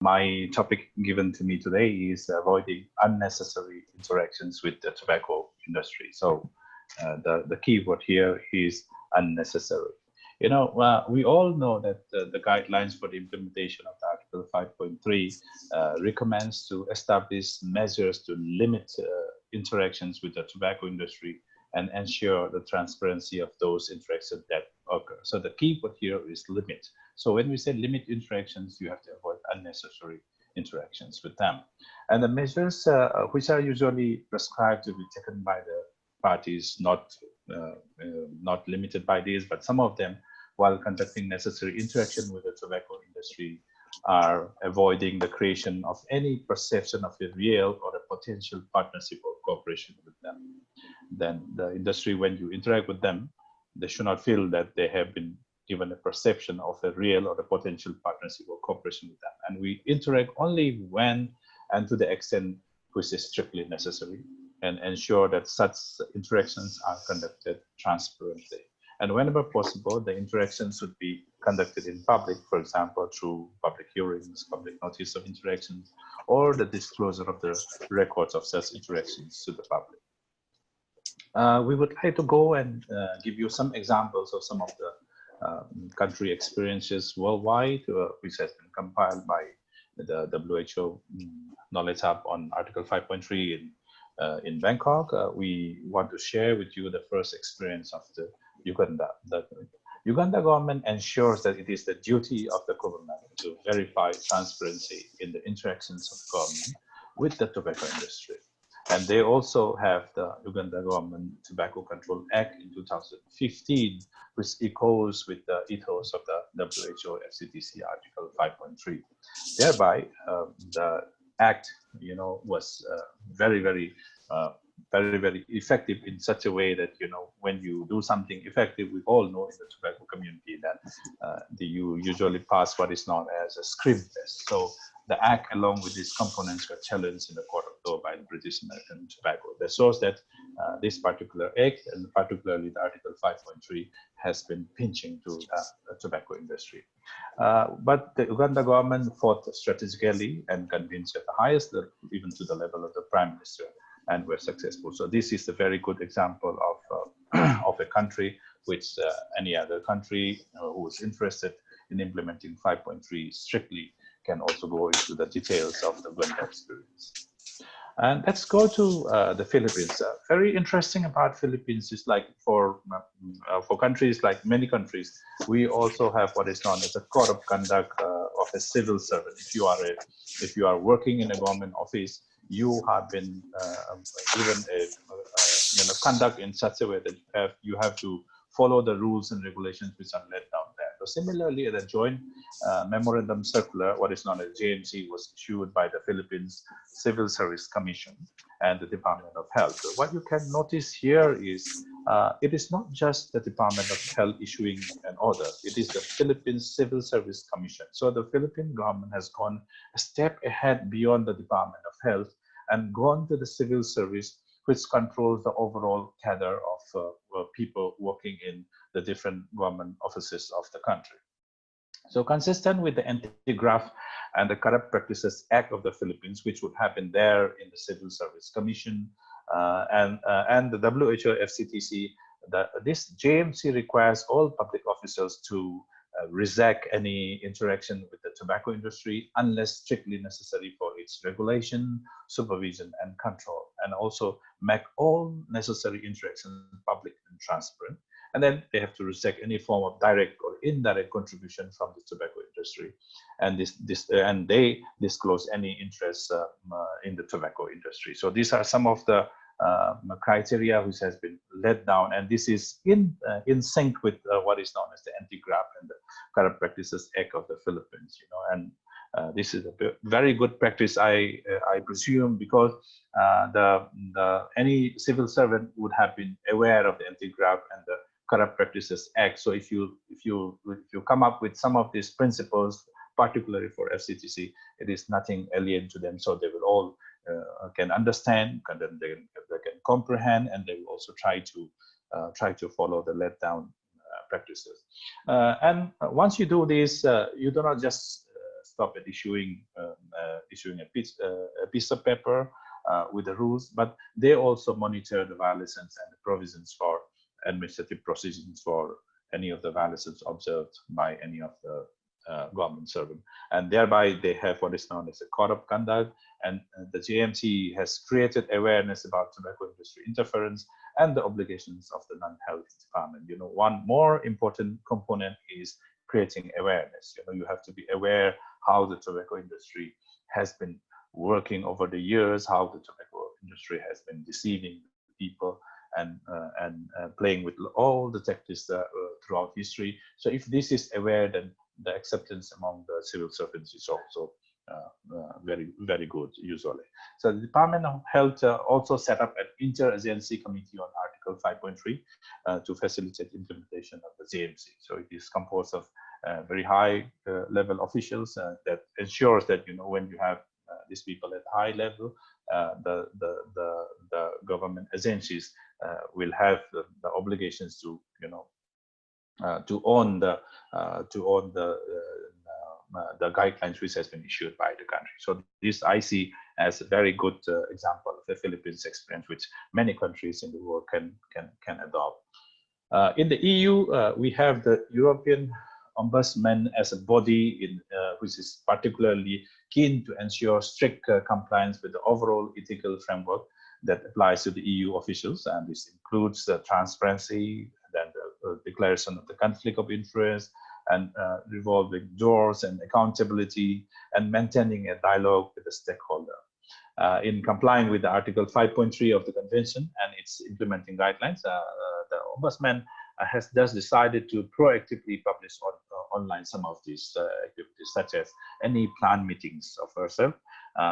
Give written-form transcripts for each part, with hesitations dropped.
My topic given to me today is avoiding unnecessary interactions with the tobacco industry. So the key word here is unnecessary. We all know that the guidelines for the implementation of the Article 5.3 recommends to establish measures to limit interactions with the tobacco industry and ensure the transparency of those interactions that occur. So the key word here is limit. So when we say limit interactions, you have to avoid unnecessary interactions with them. And the measures which are usually prescribed to be taken by the parties, not limited by these, but some of them, while conducting necessary interaction with the tobacco industry, are avoiding the creation of any perception of a real or a potential partnership or cooperation with them. Then the industry, when you interact with them, they should not feel that they have been given a perception of a real or a potential partnership or cooperation with them. And we interact only when and to the extent which is strictly necessary, and ensure that such interactions are conducted transparently. And whenever possible, the interactions should be conducted in public, for example, through public hearings, public notice of interactions, or the disclosure of the records of such interactions to the public. We would like to go and give you some examples of some of the country experiences worldwide, which has been compiled by the WHO Knowledge Hub on Article 5.3 in Bangkok. We want to share with you the first experience of the Uganda. The Uganda government ensures that it is the duty of the government to verify transparency in the interactions of government with the tobacco industry. And they also have the Uganda Government Tobacco Control Act in 2015, which echoes with the ethos of the WHO FCTC Article 5.3. Thereby, the act, was very effective in such a way that, when you do something effective, we all know in the tobacco community that you usually pass what is known as a scream test. So the act, along with these components, were challenged in the court of law by the British American Tobacco. That shows that this particular act, and particularly the Article 5.3, has been pinching to the tobacco industry. But the Uganda government fought strategically and convinced at the highest level, even to the level of the Prime Minister, and were successful. So this is a very good example of of a country which any other country who is interested in implementing 5.3 strictly can also go into the details of the Uganda experience. And let's go to the Philippines. Very interesting about Philippines is, like for countries, like many countries, we also have what is known as a code of conduct of a civil servant. If you are working in a government office, you have been given a conduct in such a way that you have to follow the rules and regulations which are laid down there. So similarly, the joint memorandum circular, what is known as JMC, was issued by the Philippines Civil Service Commission and the Department of Health. So what you can notice here is it is not just the Department of Health issuing an order, it is the Philippines Civil Service Commission. So the Philippine government has gone a step ahead beyond the Department of Health and gone to the civil service, which controls the overall cadre of people working in the different government offices of the country. So consistent with the Anti-Graft and the Corrupt Practices Act of the Philippines, which would happen there in the Civil Service Commission and the WHO FCTC, this JMC requires all public officials to reject any interaction with the tobacco industry unless strictly necessary for its regulation, supervision, and control, and also make all necessary interactions public and transparent. And then they have to reject any form of direct or indirect contribution from the tobacco industry, and they disclose any interest in the tobacco industry. So these are some of the criteria which has been laid down, and this is in sync with what is known as the Anti-Graft and the Corrupt Practices Act of the Philippines. And this is a very good practice, I presume, because any civil servant would have been aware of the Anti-Graft and the Corrupt Practices Act. So if you come up with some of these principles, particularly for FCTC, it is nothing alien to them. So they will all can understand, and then they can comprehend, and they will also try to follow the laid down practices. And once you do this, you do not just stop at issuing a piece of paper with the rules, but they also monitor the violations and the provisions for administrative proceedings for any of the violations observed by any of the government servant, and thereby they have what is known as a code of conduct. And the JMC has created awareness about tobacco industry interference and the obligations of the non-health department. One more important component is creating awareness. You have to be aware how the tobacco industry has been working over the years, how the tobacco industry has been deceiving people and playing with all the tactics throughout history. So if this is aware, then the acceptance among the civil servants is also very, very good usually. So the Department of Health also set up an inter-agency committee on Article 5.3 to facilitate implementation of the JMC. So it is composed of very high level officials that ensures that when you have these people at high level, the government agencies will have the obligations to to own the guidelines which has been issued by the country. So this I see as a very good example of the Philippines experience, which many countries in the world can adopt. In the EU, we have the European Ombudsman as a body which is particularly keen to ensure strict compliance with the overall ethical framework that applies to the EU officials, and this includes transparency, then the declaration of the conflict of interest, and revolving doors and accountability, and maintaining a dialogue with the stakeholder. In complying with the Article 5.3 of the Convention and its implementing guidelines, the Ombudsman has thus decided to proactively publish online some of these activities, such as any planned meetings of herself,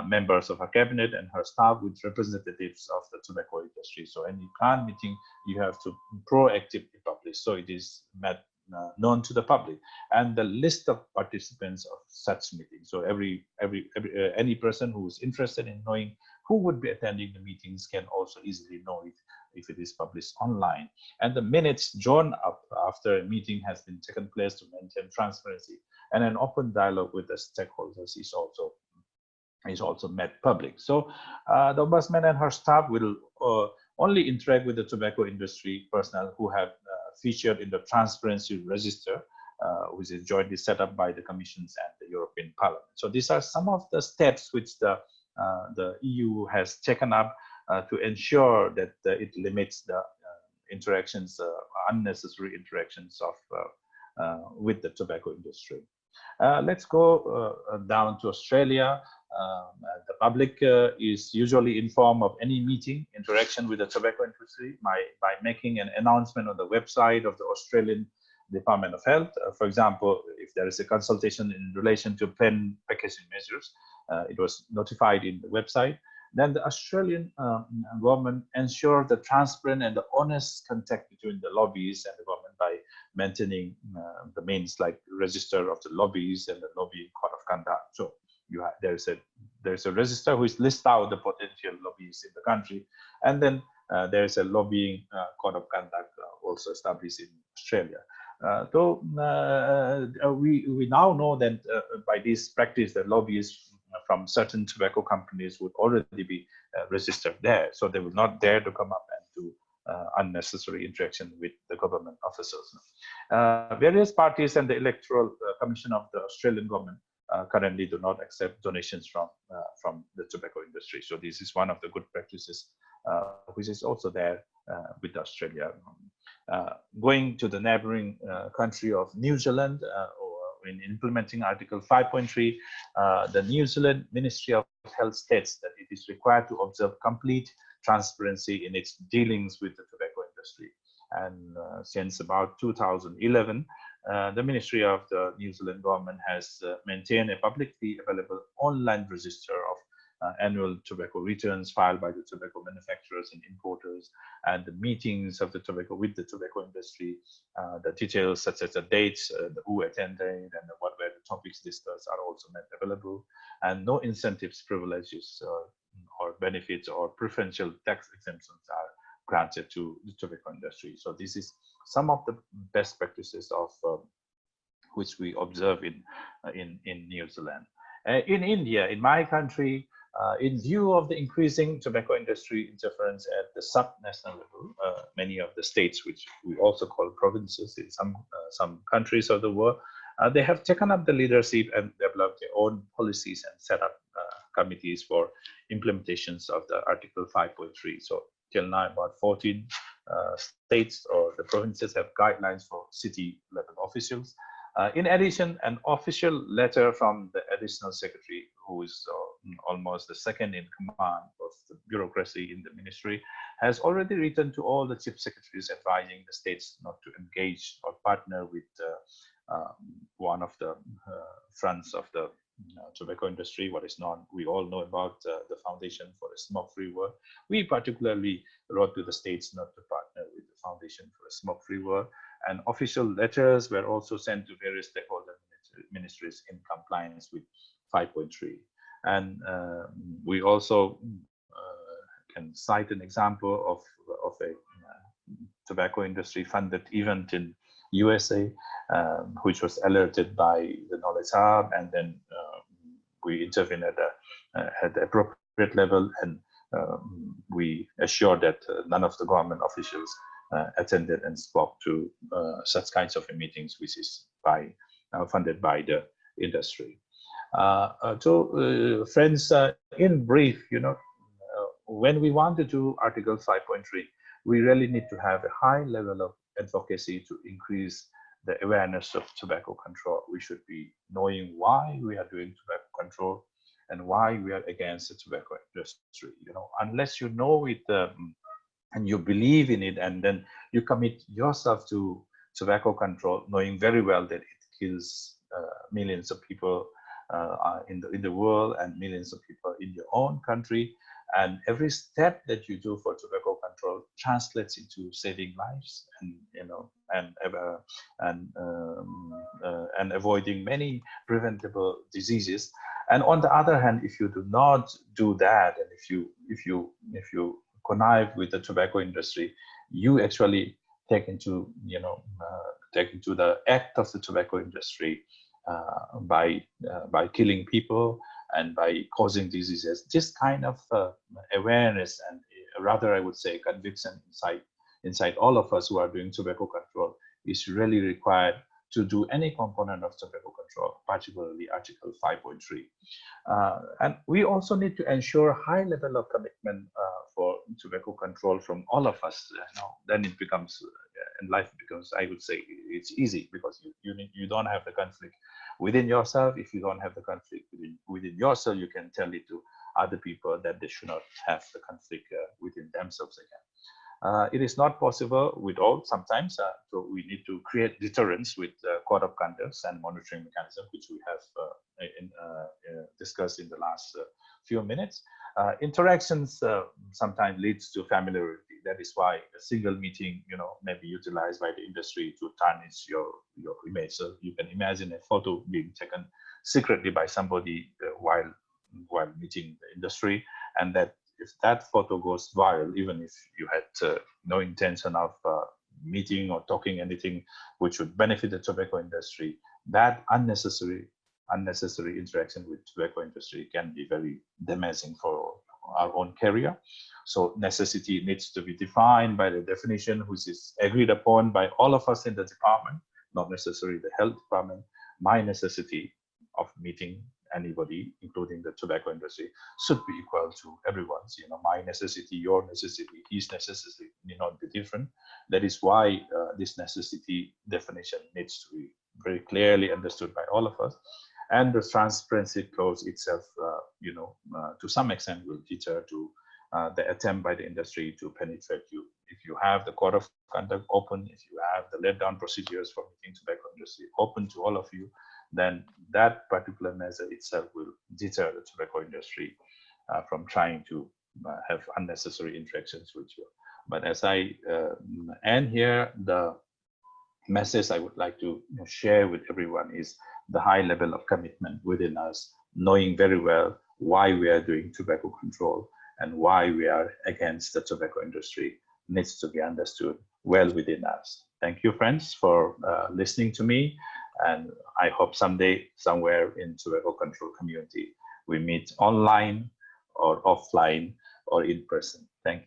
members of her cabinet and her staff with representatives of the tobacco industry. So any planned meeting you have to proactively publish, so it is known to the public, and the list of participants of such meetings. So any person who is interested in knowing who would be attending the meetings can also easily know it if it is published online. And the minutes drawn up after a meeting has been taken place to maintain transparency, and an open dialogue with the stakeholders is also made public. So the Ombudsman and her staff will only interact with the tobacco industry personnel who have featured in the Transparency Register, which is jointly set up by the Commissions and the European Parliament. So these are some of the steps which the EU has taken up to ensure that it limits the interactions, unnecessary interactions of with the tobacco industry. Let's go down to Australia. The public is usually informed of any meeting, interaction with the tobacco industry by making an announcement on the website of the Australian Department of Health. For example, if there is a consultation in relation to plain packaging measures, it was notified in the website. Then the Australian government ensures the transparent and the honest contact between the lobbies and the government by maintaining the means like register of the lobbies and the lobbying code of conduct. So there's a register which lists out the potential lobbies in the country, and then there's a lobbying code of conduct also established in Australia. So we now know that by this practice, the lobbyists from certain tobacco companies would already be registered there, so they will not dare to come up and do unnecessary interaction with the government officers. Various parties and the Electoral Commission of the Australian government currently do not accept donations from the tobacco industry. So this is one of the good practices which is also there with Australia. Going to the neighboring country of New Zealand, in implementing Article 5.3, the New Zealand Ministry of Health states that it is required to observe complete transparency in its dealings with the tobacco industry. And since about 2011, the Ministry of the New Zealand government has maintained a publicly available online register of annual tobacco returns filed by the tobacco manufacturers and importers, and the meetings of the tobacco with the tobacco industry. The details such as the dates, who attended, and what were the topics discussed are also made available, and no incentives, privileges, or benefits or preferential tax exemptions are granted to the tobacco industry. So this is some of the best practices of which we observe in New Zealand. In India, in my country, in view of the increasing tobacco industry interference at the sub-national level, many of the states, which we also call provinces in some countries of the world, they have taken up the leadership and developed their own policies and set up committees for implementations of the Article 5.3. So till now, about 14 states or the provinces have guidelines for city level officials. In addition, an official letter from the additional secretary, who is almost the second in command of the bureaucracy in the ministry, has already written to all the chief secretaries advising the states not to engage or partner with one of the fronts of the tobacco industry, what is known, we all know about the Foundation for a Smoke-Free World. We particularly wrote to the states not to partner with the Foundation for a Smoke-Free World, and official letters were also sent to various stakeholder ministries in compliance with 5.3. And we also can cite an example of a tobacco industry funded event in USA, which was alerted by the Knowledge Hub, and then we intervened at the appropriate level, and we assured that none of the government officials attended and spoke to such kinds of meetings, which is funded by the industry. So, friends, in brief, when we want to do Article 5.3, we really need to have a high level of advocacy to increase the awareness of tobacco control. We should be knowing why we are doing tobacco control and why we are against the tobacco industry. Unless you know it and you believe in it, and then you commit yourself to tobacco control, knowing very well that it kills millions of people in the world and millions of people in your own country. And every step that you do for tobacco control translates into saving lives, and avoiding many preventable diseases. And on the other hand, if you do not do that, and if you connive with the tobacco industry, you actually take into the act of the tobacco industry by killing people and by causing diseases. This kind of awareness, and rather I would say conviction inside all of us who are doing tobacco control, is really required to do any component of tobacco control, particularly Article 5.3. And we also need to ensure high level of commitment for tobacco control from all of us. Then it becomes, and life becomes, I would say, it's easy, because you don't have the conflict within yourself. If you don't have the conflict within yourself, you can tell it to other people that they should not have the conflict within themselves again. It is not possible with all sometimes, so we need to create deterrence with code of conduct and monitoring mechanism, which we have discussed in the last few minutes. Interactions sometimes leads to familiarity. That is why a single meeting, may be utilized by the industry to tarnish your image. So you can imagine a photo being taken secretly by somebody while meeting the industry, and that if that photo goes viral, even if you had no intention of meeting or talking anything which would benefit the tobacco industry, that unnecessary interaction with tobacco industry can be very damaging for our own career. So necessity needs to be defined by the definition which is agreed upon by all of us in the department, not necessarily the health department. My necessity of meeting anybody, including the tobacco industry, should be equal to everyone's. My necessity, your necessity, his necessity may not be different. That is why this necessity definition needs to be very clearly understood by all of us. And the transparency clause itself, to some extent will deter to the attempt by the industry to penetrate you. If you have the code of conduct open, if you have the let down procedures for meeting tobacco industry open to all of you, then that particular measure itself will deter the tobacco industry from trying to have unnecessary interactions with you. But as I end here, the message I would like to share with everyone is the high level of commitment within us, knowing very well why we are doing tobacco control and why we are against the tobacco industry needs to be understood well within us. Thank you, friends, for listening to me. And I hope someday, somewhere in tobacco control community, we meet online or offline or in person. Thank you.